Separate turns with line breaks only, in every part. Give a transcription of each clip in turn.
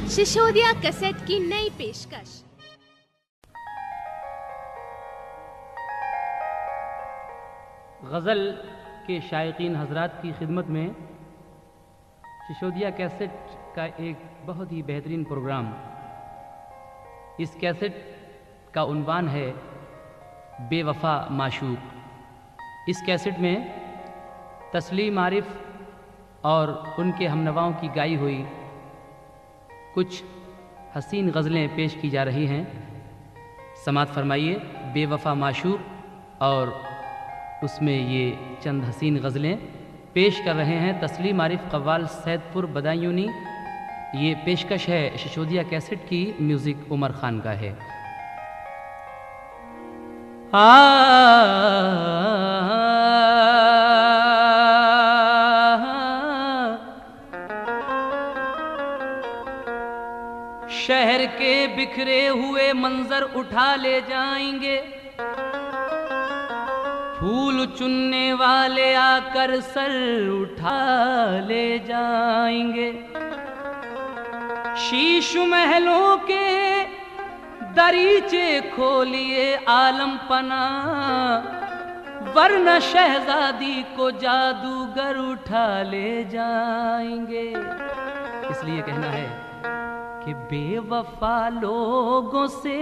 Sisodia cassette की नई पेशकश।
गज़ल के शायकीन हजरात की खिदमत में शिशोदिया कैसेट का एक बहुत ही बेहतरीन प्रोग्राम। इस कैसेट का उन्वान है बेवफा माशूक। इस कैसेट में तस्लीम आरिफ और उनके हमनवाओं की गाई हुई कुछ हसीन गज़लें पेश की जा रही हैं। समात फरमाइए बेवफा माशूक और उसमें ये चंद हसीन गज़लें पेश कर रहे हैं तस्लीम आरिफ कव्वाल सैदपुर बदायूनी। ये पेशकश है शिशोदिया कैसेट की, म्यूज़िक उमर खान का है। शहर के बिखरे हुए मंजर उठा ले जाएंगे, फूल चुनने वाले आकर सर उठा ले जाएंगे। शीश महलों के दरीचे खोलिए आलम पना, वरना शहजादी को जादूगर उठा ले जाएंगे। इसलिए कहना है कि बेवफा लोगों से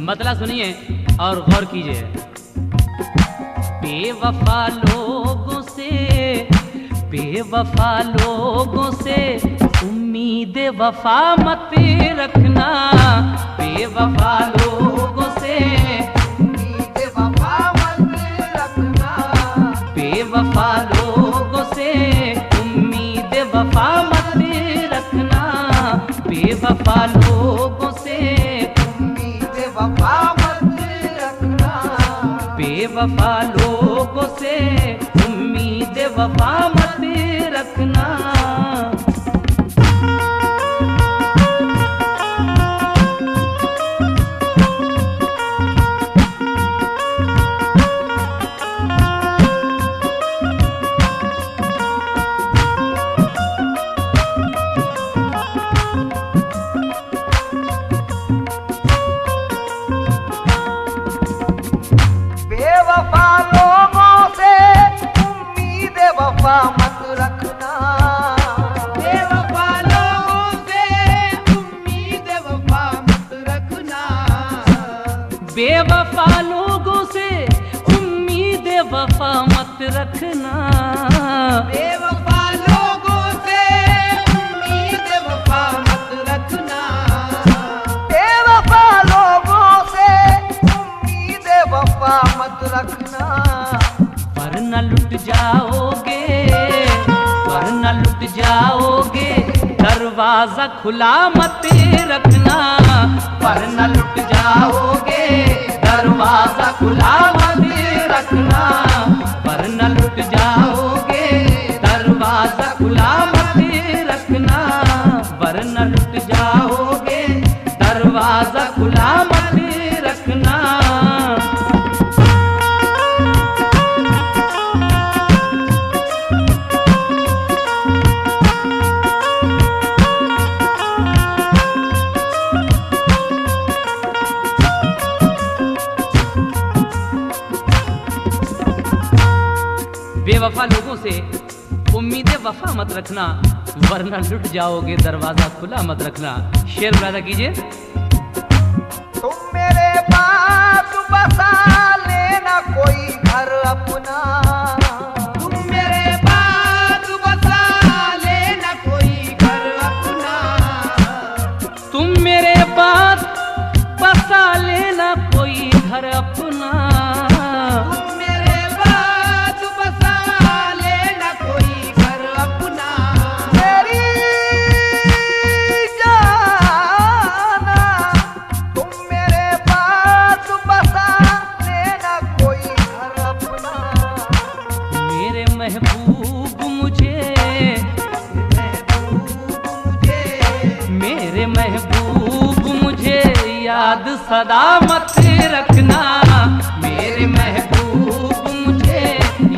मतला सुनिए और गौर कीजिए। बेवफा लोगों से उम्मीद वफा मत रखना। बेवफा लोगों से उम्मीद वफा मत रखना। बेवफा लोगों से उम्मीद वफा मत रखना। बेवफा लोगों से वफा मत रखना। बेवफा लोगों से उम्मीद वफा मत रखना।
वफा मत रखना। बेवफा लोगों से उम्मीद वफा मत रखना।
बेवफा लोगों से उम्मीद वफा मत रखना।
बेवफा लोगों से उम्मीद वफा मत रखना। बेवफा लोगों से उम्मीद वफा मत रखना।
वरना लुट जाओगे, वरना लुट जाओगे, दरवाजा खुला मत रखना। वरना लुट जाओगे, दरवाजा खुला मत रखना। वरना लुट जाओगे, दरवाजा खुला मत रखना। वरना लुट जाओगे, दरवाजा खुला मत रखना। बेवफा लोगों से उम्मीद वफा मत रखना, वरना लुट जाओगे, दरवाजा खुला मत रखना। शेर पैदा कीजिए।
तुम मेरे पास बसा लेना कोई घर अपना। तुम मेरे पास बसा लेना कोई घर अपना।
तुम मेरे पास घर अपना।
तुम मेरे बाद बसा लेना कोई घर अपना। मेरी जाना तुम मेरे बाद बसा लेना कोई घर अपना।
मेरे महबूब मुझे, मेरे महबूब मुझे याद सदा मत रखना। मेरे महबूब मुझे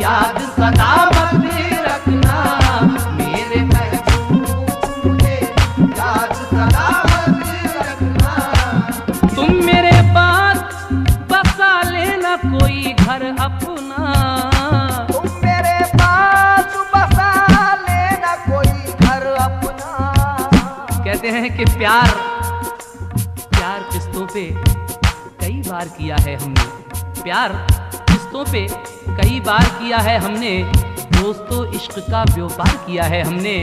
याद सदा मत रखना। मेरे महबूब मुझे याद सदा मत रखना। तुम मेरे पास बसा लेना कोई घर अपना।
तुम मेरे पास बसा लेना कोई घर अपना।
कहते हैं कि प्यार किस्तों पे कई बार किया है हमने। प्यार किस्तों पे कई बार किया है हमने। दोस्तों इश्क का व्यापार किया है हमने।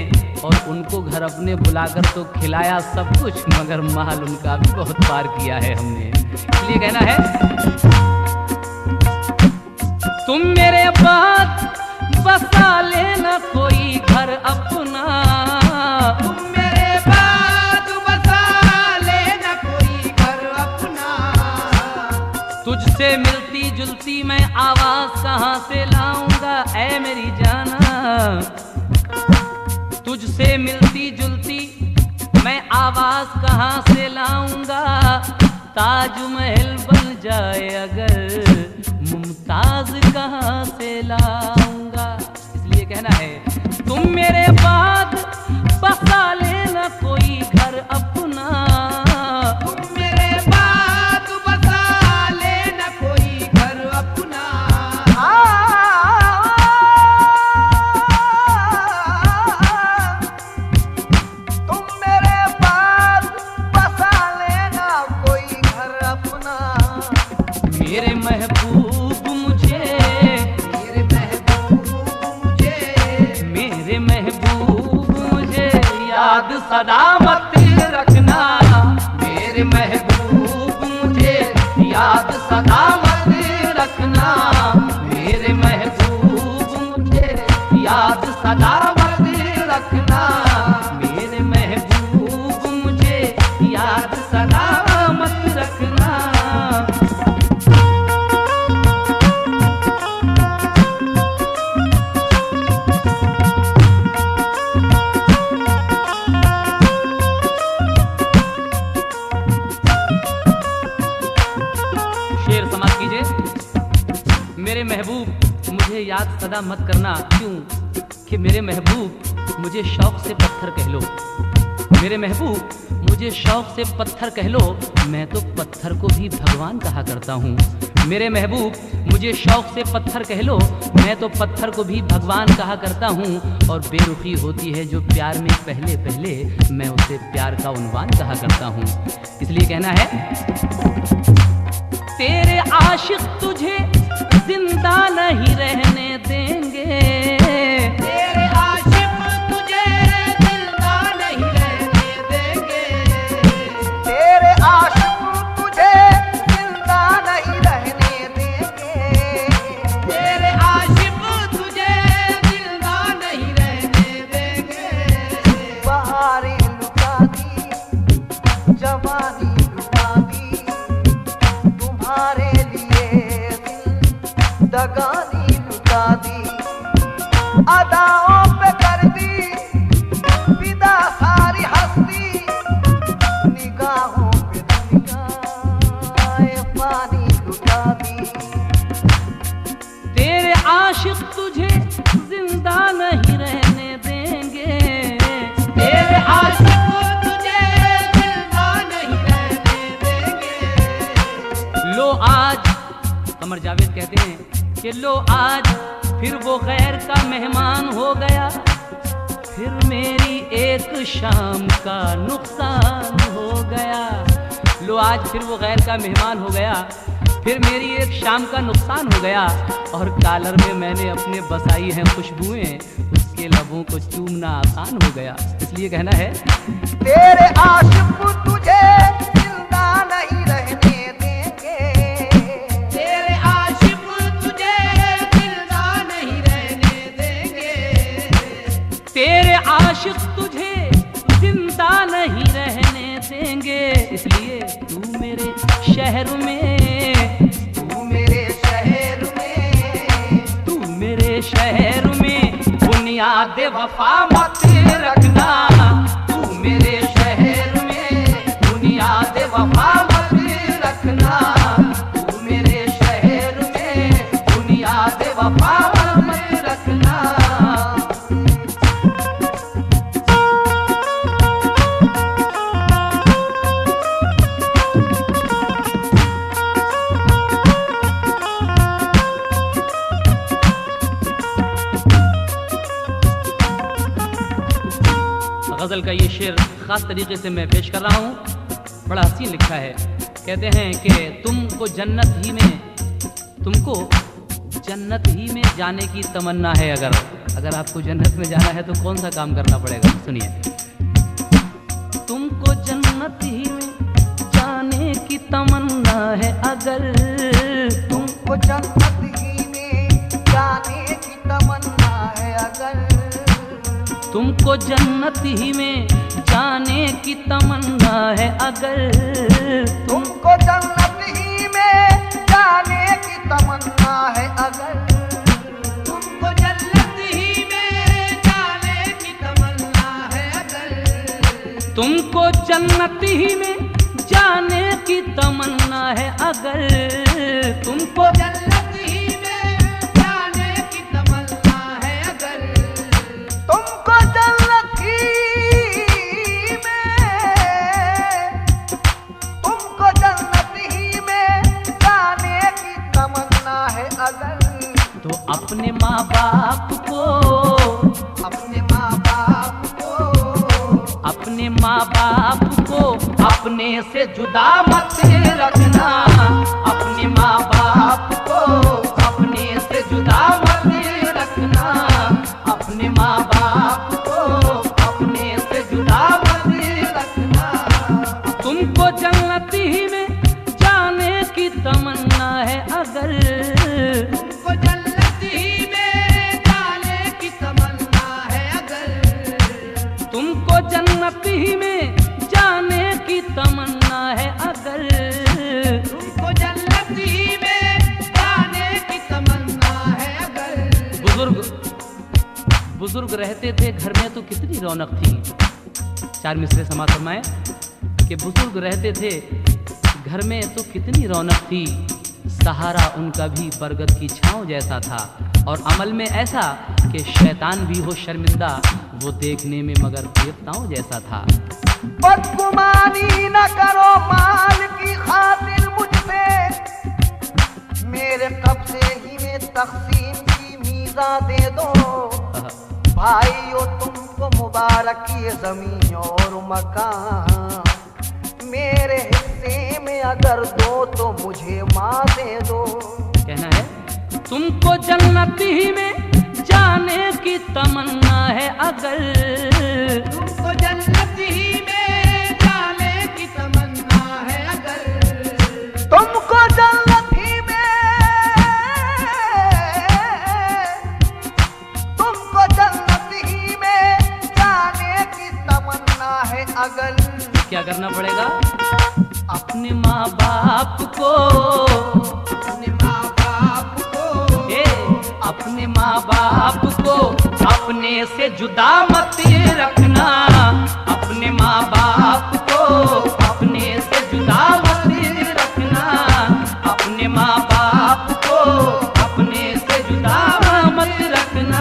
और उनको घर अपने बुलाकर तो खिलाया सब कुछ, मगर माल उनका भी बहुत पार किया है हमने। इसलिए कहना है तुम मेरे बाद बसा लेना कोई घर अपना।
तुम मेरे बाद बसा लेना कोई घर अपना।
तुझसे मिलती जुलती मैं आवाज कहाँ से लाऊंगा ऐ मेरी जाना। तुझसे मिलती जुलती मैं आवाज कहाँ से लाऊंगा। ताजमहल बन जाए अगर मुमताज कहाँ से लाऊंगा। इसलिए कहना है तुम मेरे बाद बसा लेना कोई घर अपना।
तुम मेरे बाद बसा लेना कोई घर अपना। तुम मेरे बाद बसा लेना कोई घर अपना।
मेरे महबूब मुझे,
मेरे महबूब मुझे,
मेरे महबूब मुझे याद सदा मत रखना। मेरे महबूब मुझे याद सदा मत रखना। मेरे महबूब मुझे याद सदा मत रखना। मेरे महबूब मुझे याद सदा मत रखना। शेर समाप्त कीजिए। मेरे महबूब मुझे याद सदा मत करना। क्यों कि मेरे महबूब मुझे शौक से पत्थर कह लो। मेरे महबूब मुझे शौक से पत्थर कह लो। मैं तो पत्थर को भी भगवान कहा करता हूँ। मेरे महबूब मुझे शौक से पत्थर कह लो। मैं तो पत्थर को भी भगवान कहा करता हूँ। और बेरुखी होती है जो प्यार में पहले पहले, मैं उसे प्यार का उन्वान कहा करता हूँ। इसलिए कहना है तेरे आशिक तुझे जिंदा नहीं रहने देंगे।
तेरे आशिक तुझे जिंदा नहीं रहने देंगे। तेरे आशिक तुझे जिंदा नहीं रहने देंगे। तेरे आशिक तुझे जिंदा नहीं रहने देंगे। बहारें लुटा दी, जवानी लुटा दी, तुम्हारे लिए दगानी लुटा दी। अदाओं पे कर दी विदा सारी हस्ती। निगाहों पे निगाहें पानी लुटा दी।
तेरे आशिक तुझे जिंदा नहीं रहने देंगे।
तेरे आशिक तुझे जिंदा नहीं रहने देंगे।
लो आज कमर जावेद कहते हैं कि लो आज फिर वो गैर का मेहमान हो गया। फिर मेरी एक शाम का नुकसान हो गया। लो आज फिर वो गैर का मेहमान हो गया। फिर मेरी एक शाम का नुकसान हो गया। और कालर में मैंने अपने बसाई हैं खुशबुएं, उसके लबों को चूमना आसान हो गया। इसलिए कहना है
तेरे आशिक तुझे जिंदा नहीं रहने देंगे।
मिलेंगे, इसलिए तू मेरे शहर में,
तू मेरे शहर में,
तू मेरे शहर में बुनियाद वफा मत रखना, तू मेरे शहर में बुनियाद वफा मत रखना, तू मेरे शहर में बुनियाद वफा मत रखना। गज़ल का ये शेर ख़ास तरीके से मैं पेश कर रहा हूँ, बड़ा हसीन लिखा है। कहते हैं कि तुमको जन्नत ही में जाने की तमन्ना है, अगर आपको जन्नत में जाना है तो कौन सा काम करना पड़ेगा, सुनिए। तुमको जन्नत ही में जाने की तमन्ना है, अगर
तुमको जन्नत ही में जाने की तमन्ना है, अगर
तुमको जन्नत ही में जाने की तमन्ना है, अगर
तुमको जन्नत ही में जाने की तमन्ना है, अगर
तुमको जन्नत ही में जाने की तमन्ना है, अगर तुमको जन्नत ही में जाने की तमन्ना है, अगर तुमको जन्नत ही में जाने की तमन्ना है, अगर
तुमको जन्नत ही में जाने की तमन्ना है, अगर
तो अपने माँ बाप को,
अपने माँ बाप को,
अपने माँ बाप को अपने से जुदा मत रखना, अपने माँ बाप को अपने से जुदा मत रखना, अपने माँ बाप को अपने से जुदा मत रखना। तुमको जन्नत ही में जाने की तमन्ना है, अगर तुमको जन्नत ही में जाने की तमन्ना है, अगर तुमको जन्नत ही में जाने की तमन्ना है, अगर तुमको जन्नत ही में जाने की तमन्ना है, अगर बुजुर्ग रहते थे घर में तो कितनी रौनक थी। चार मिसरे समाज फरमाए कि बुजुर्ग रहते थे घर में तो कितनी रौनक थी, सहारा उनका भी बरगद की छांव जैसा था, और अमल में ऐसा कि शैतान भी हो शर्मिंदा, वो देखने में मगर देवताओं जैसा था।
बदगुमानी न करो माल की खातिर मुझसे, मेरे कब्जे ही में तकसीम की मीज़ा दे दो, भाइयों तुमको मुबारक ये ज़मीन और मकान, मेरे हिस्से में अगर दो तो मुझे माँ दे दो।
कहना है तुमको जन्नत ही में जाने की तमन्ना है, अगर तुमको जन्नत ही में जाने की तमन्ना है, अगर
तुमको जन्नत ही में, तुमको जन्नत ही में जाने की तमन्ना है, अगर
क्या करना पड़ेगा? अपने माँ बाप को, अपने माँ बाप को, अपने माँ बाप को अपने से जुदा मत रखना, अपने माँ बाप को अपने से जुदा मत रखना, अपने माँ बाप को अपने से जुदा मत रखना।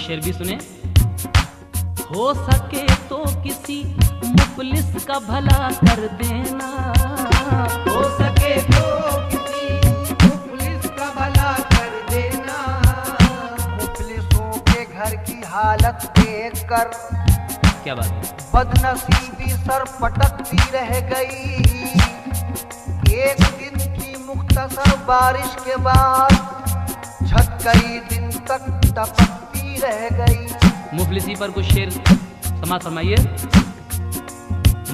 शेर भी सुने। हो सके तो किसी मुफलिस का भला कर देना,
हो सके तो किसी मुफलिस का भला कर देना, मुफलिसों के घर की हालत देख कर
क्या बात,
बदनसीबी सर पटकती रह गई। एक दिन की मुख्तसर बारिश के बाद छत कई दिन तक टपकती रह गई।
मुफलिसी पर कुछ शेर समाज फरमाइए।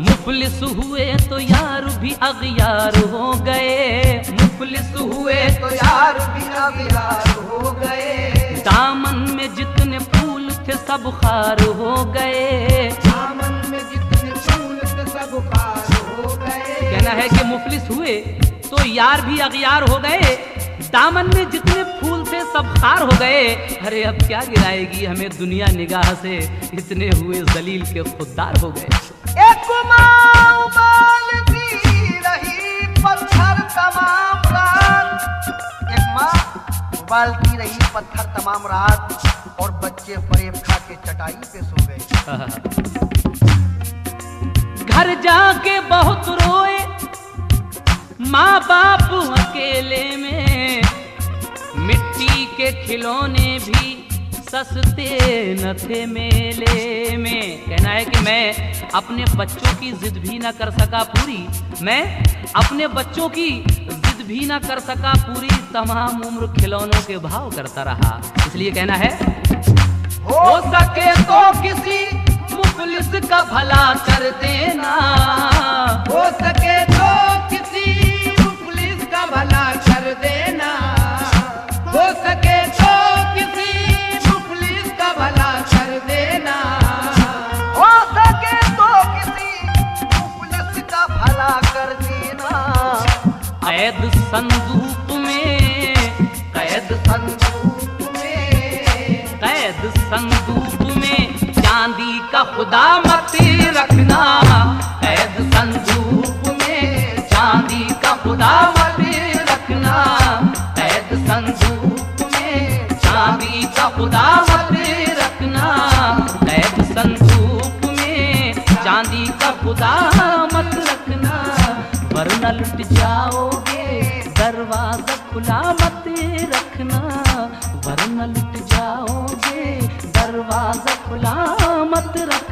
मुफलिस हुए तो यार भी अगयार हो गए, मुफलिस हुए
तो यार भी अगयार हो गए।
दामन में जितने फूल थे सब खार हो गए,
दामन में जितने फूल थे सब खार हो गए।
कहना है कि मुफलिस हुए तो यार भी अगयार हो गए, दामन में जितने फूल थे सब खार हो गए। अरे अब क्या गिराएगी हमें दुनिया निगाह से, इतने हुए जलील के खुददार हो गए।
एक माँ उबालती रही पत्थर तमाम रात, एक माँ उबालती रही पत्थर तमाम रात, और बच्चे फरेब खा के चटाई पे सो गए।
घर जाके बहुत रोए माँ बाप अकेले में, मिट्टी के खिलौने भी सस्ते न थे मेले में। कहना है कि मैं अपने बच्चों की जिद भी ना कर सका पूरी, मैं अपने बच्चों की जिद भी ना कर सका पूरी, तमाम उम्र खिलौनों के भाव करता रहा। इसलिए कहना है हो सके तो किसी मुफलिस का भला कर देना,
हो सके तो किसी मुफलिस का भला कर देना, हो सके तो किसी मुफलिस का भला कर देना, हो सके तो किसी मुफलिस का भला कर देना।
कैद संदूक में,
कैद संदूक में,
कैद संदूक में चांदी का खुदा मत रखना, कैद संदूक में चांदी का खुदा मत रखना, कैद संदूक में चांदी का खुदा मत रखना, कैद संदूक में चांदी का खुदा मत रखना, वरना लुट जाओगे दरवाजा खुला मत रखना, वरना लुट जाओगे दरवाजा खुला मत रखना।